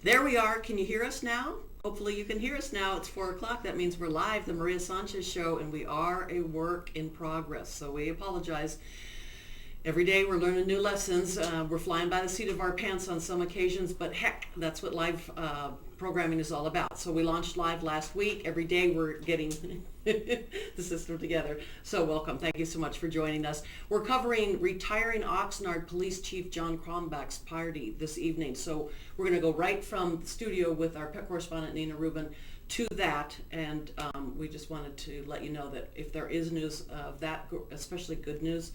There we are. Can you hear us now? Hopefully you can hear us now. It's 4 o'clock. That means we're live, the Maria Sanchez Show, and we are a work in progress. So we apologize. Every day we're learning new lessons. We're flying by the seat of our pants on some occasions, but heck, that's what live programming is all about. So we launched live last week. Every day we're getting the system together. So welcome. Thank you so much for joining us. We're covering retiring Oxnard Police Chief John Cromback's party this evening. So we're going to go right from the studio with our pet correspondent Nina Rubin to that, and we just wanted to let you know that if there is news of that, especially good news,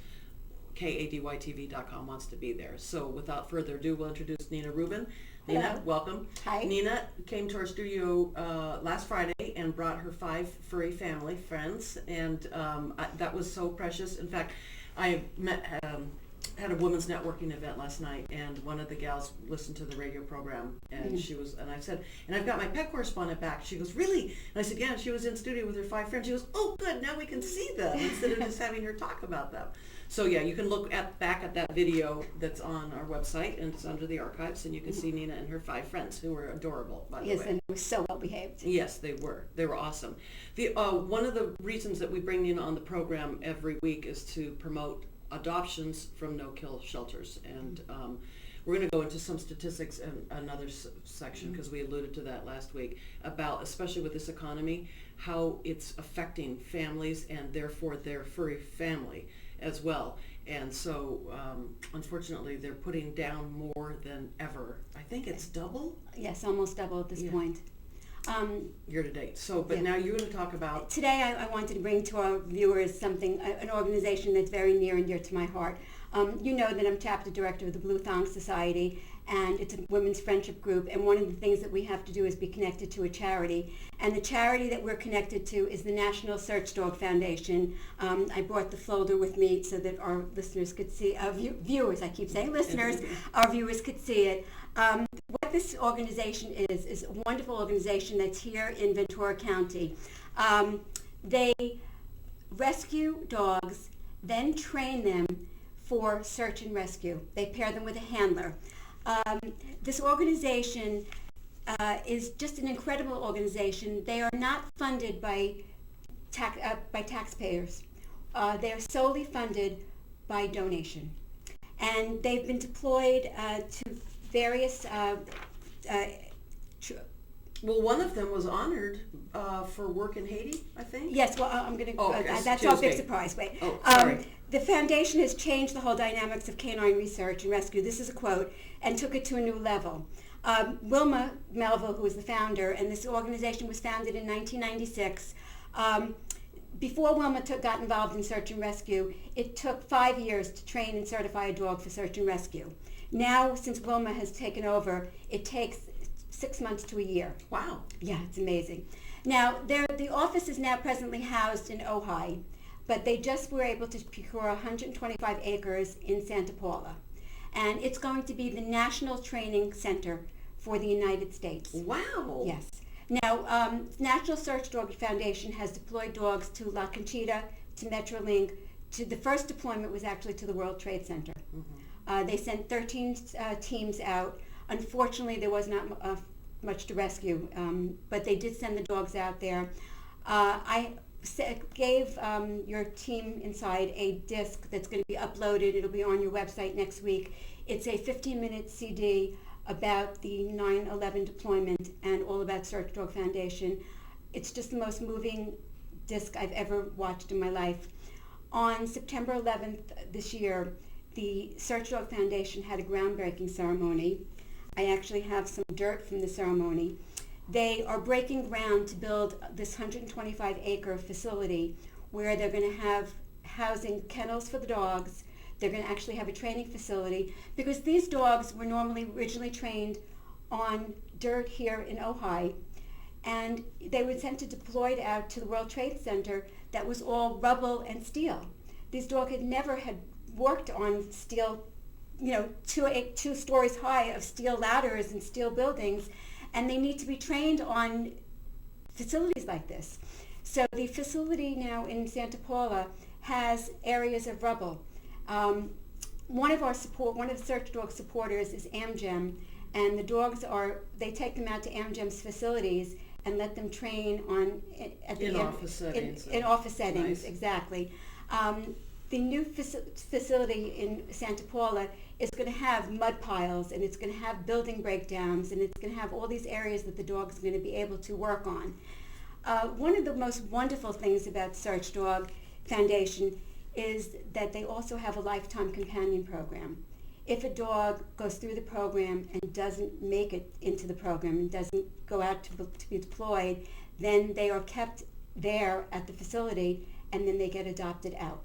KADYTV.com wants to be there. So without further ado, we'll introduce Nina Rubin. Hello. Nina, welcome. Hi. Nina came to our studio last Friday and brought her 5 furry family friends, and that was so precious. In fact, I had a women's networking event last night, and one of the gals listened to the radio program, and she was, and I said, and I've got my pet correspondent back. She goes, really? And I said, yeah. She was in studio with her 5 friends. She goes, oh, good. Now we can see them instead of just having her talk about them. So yeah, you can look back at that video that's on our website, and it's under the archives, and you can see Nina and her 5 friends, who were adorable, by the way. Yes, and they were so well behaved. Yes, they were. They were awesome. One of the reasons that we bring Nina on the program every week is to promote adoptions from no-kill shelters, and we're going to go into some statistics in another section, because we alluded to that last week, about, especially with this economy, how it's affecting families and therefore their furry family as well. And so unfortunately they're putting down more than ever. I think it's double? Yes, almost double at this point. Year to date. So, but now you're going to talk about... Today I wanted to bring to our viewers something, an organization that's very near and dear to my heart. You know that I'm chapter director of the Blue Thong Society, and it's a women's friendship group, and one of the things that we have to do is be connected to a charity. And the charity that we're connected to is the National Search Dog Foundation. I brought the folder with me so that our listeners could see, viewers, I keep saying listeners, our viewers could see it. What this organization is a wonderful organization that's here in Ventura County. They rescue dogs, then train them for search and rescue. They pair them with a handler. This organization is just an incredible organization. They are not funded by taxpayers. They are solely funded by donation. And they've been deployed to various... Well, one of them was honored for work in Haiti, I think. Yes, well, I'm going to... that's Tuesday. our big surprise. Wait. Oh, sorry. The foundation has changed the whole dynamics of canine research and rescue. This is a quote, and took it to a new level. Wilma Melville, who is the founder, and this organization was founded in 1996. Before Wilma got involved in search and rescue, it took 5 years to train and certify a dog for search and rescue. Now, since Wilma has taken over, it takes 6 months to a year. Wow. Yeah, it's amazing. Now, the office is now presently housed in Ojai, but they just were able to procure 125 acres in Santa Paula. And it's going to be the national training center for the United States. Wow. Yes. Now, National Search Dog Foundation has deployed dogs to La Conchita, to Metrolink. The first deployment was actually to the World Trade Center. Mm-hmm. They sent 13 teams out. Unfortunately, there was not much to rescue, but they did send the dogs out there. I gave your team inside a disc that's going to be uploaded. It'll be on your website next week. It's a 15-minute CD about the 9/11 deployment and all about Search Dog Foundation. It's just the most moving disc I've ever watched in my life. On September 11th this year, the Search Dog Foundation had a groundbreaking ceremony. I actually have some dirt from the ceremony. They are breaking ground to build this 125-acre facility where they're going to have housing kennels for the dogs. They're going to actually have a training facility, because these dogs were originally trained on dirt here in Ojai, and they were sent to deployed out to the World Trade Center that was all rubble and steel. These dogs never had worked on steel, 2 stories high of steel ladders and steel buildings, and they need to be trained on facilities like this. So the facility now in Santa Paula has areas of rubble. One of the Search Dog supporters is Amgem, and the dogs they take them out to Amgem's facilities and let them train in office settings. In office settings, Nice. Exactly. The new facility in Santa Paula is going to have mud piles, and it's going to have building breakdowns, and it's going to have all these areas that the dog's going to be able to work on. One of the most wonderful things about Search Dog Foundation is that they also have a lifetime companion program. If a dog goes through the program and doesn't make it into the program and doesn't go out to be deployed, then they are kept there at the facility, and then they get adopted out.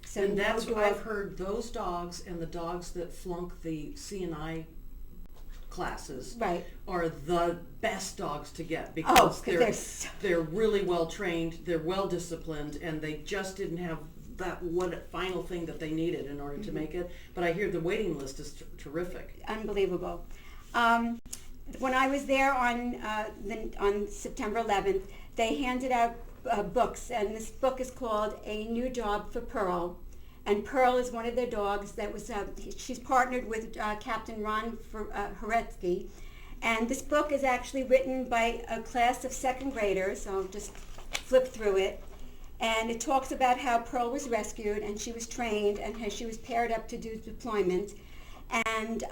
So and that's what I've heard. Those dogs and the dogs that flunk the CNI classes right. are the best dogs to get because they're really well trained, they're well disciplined, and they just didn't have that one final thing that they needed in order to make it. But I hear the waiting list is terrific. Unbelievable. When I was there on September 11th, they handed out books, and this book is called A New Job for Pearl. And Pearl is one of their dogs that was, she's partnered with Captain Ron Horetsky. And this book is actually written by a class of second graders. So I'll just flip through it. And it talks about how Pearl was rescued and she was trained and how she was paired up to do deployment. And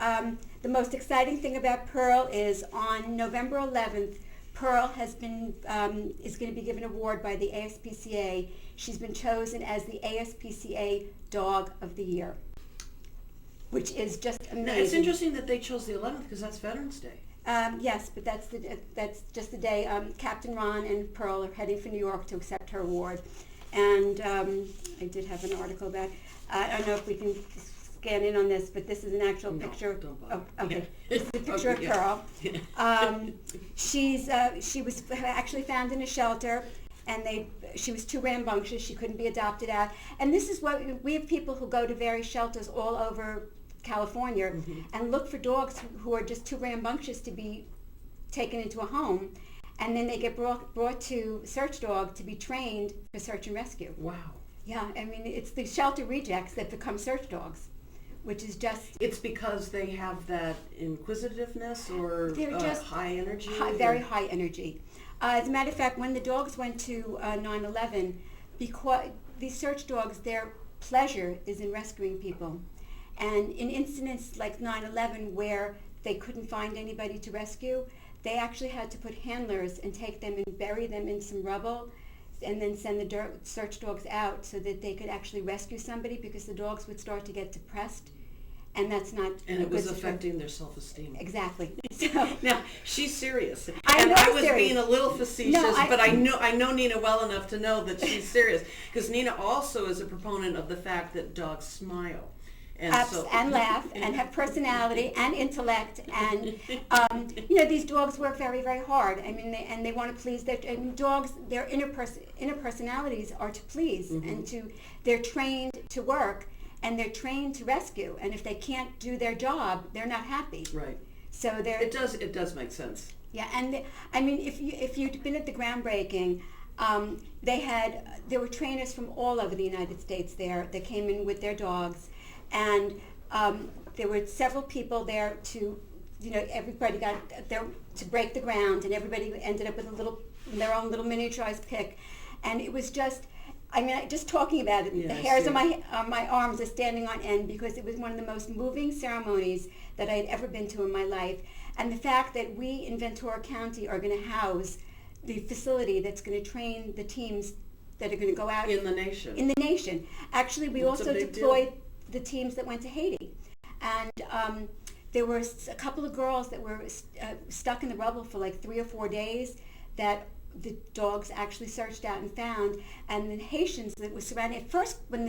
the most exciting thing about Pearl is on November 11th, Pearl is going to be given an award by the ASPCA. She's been chosen as the ASPCA Dog of the Year, which is just amazing. Now, it's interesting that they chose the 11th because that's Veterans Day. Yes, but that's just the day. Captain Ron and Pearl are heading for New York to accept her award. And I did have an article about, I don't know if we can scan in on this, but this is an actual picture. Don't bother. Okay. Yeah. This is a picture of Pearl. She was actually found in a shelter, and she was too rambunctious. She couldn't be adopted out. And this is what we have people who go to various shelters all over California and look for dogs who are just too rambunctious to be taken into a home, and then they get brought to Search Dog to be trained for search and rescue. Wow. Yeah, I mean, it's the shelter rejects that become search dogs, which is just... It's because they have that inquisitiveness or high energy? Very high energy. As a matter of fact, when the dogs went to 9/11, because these search dogs, their pleasure is in rescuing people. And in incidents like 9/11 where they couldn't find anybody to rescue, they actually had to put handlers and take them and bury them in some rubble and then send the search dogs out so that they could actually rescue somebody, because the dogs would start to get depressed, and that's not... And it was affecting their self-esteem. Exactly. So, now, she's serious. I know I was serious. being a little facetious, but I know Nina well enough to know that she's serious, because Nina also is a proponent of the fact that dogs smile. And laugh and have personality and intellect, and these dogs work very, very hard. I mean, they want to please dogs. Their inner personalities are to please, and they're trained to work, and they're trained to rescue. And if they can't do their job, they're not happy. Right. So it does make sense. Yeah, and I mean, if you'd been at the groundbreaking, there were trainers from all over the United States there that came in with their dogs. And there were several people there to, everybody got there to break the ground, and everybody ended up with their own little miniaturized pick. And it was just, just talking about it, the hairs on my arms are standing on end, because it was one of the most moving ceremonies that I had ever been to in my life. And the fact that we in Ventura County are going to house the facility that's going to train the teams that are going to go out in the nation. In the nation. Actually, we also deployed the teams that went to Haiti, and there were a couple of girls that were stuck in the rubble for like 3 or 4 days that the dogs actually searched out and found. And the Haitians that were surrounded at first, when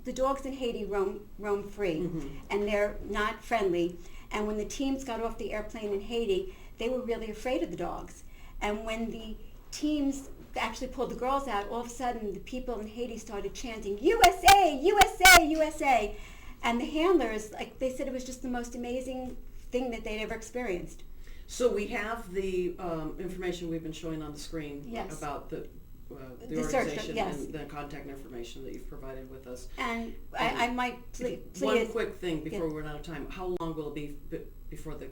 the dogs in Haiti roam free, and they're not friendly, and when the teams got off the airplane in Haiti, they were really afraid of the dogs. And when the teams actually pulled the girls out, all of a sudden the people in Haiti started chanting, USA, USA, USA. And the handlers, they said it was just the most amazing thing that they'd ever experienced. So we have the information we've been showing on the screen about the organization and the contact information that you've provided with us. And I might please... One quick thing before we run out of time. How long will it be before the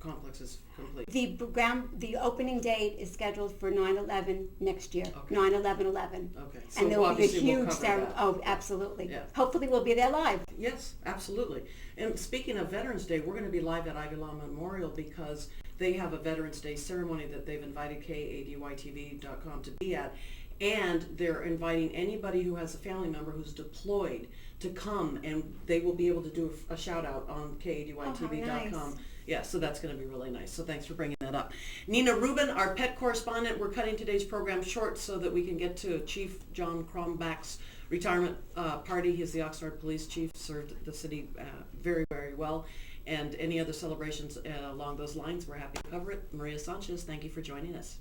complex is complete? The opening date is scheduled for 9/11 next year. Okay. 9/11/11. Okay. So And there will be a obviously we'll huge cover ceremony. that. Oh, absolutely. Yeah. Hopefully we'll be there live. Yes, absolutely. And speaking of Veterans Day, we're going to be live at Aguilar Memorial because they have a Veterans Day ceremony that they've invited KADYTV.com to be at. And they're inviting anybody who has a family member who's deployed to come, and they will be able to do a shout out on KADYTV.com. Oh, how nice. Yeah, so that's going to be really nice. So thanks for bringing that up. Nina Rubin, our pet correspondent, we're cutting today's program short so that we can get to Chief John Cromback's retirement party. He's the Oxnard Police Chief, served the city very, very well. And any other celebrations along those lines, we're happy to cover it. Maria Sanchez, thank you for joining us.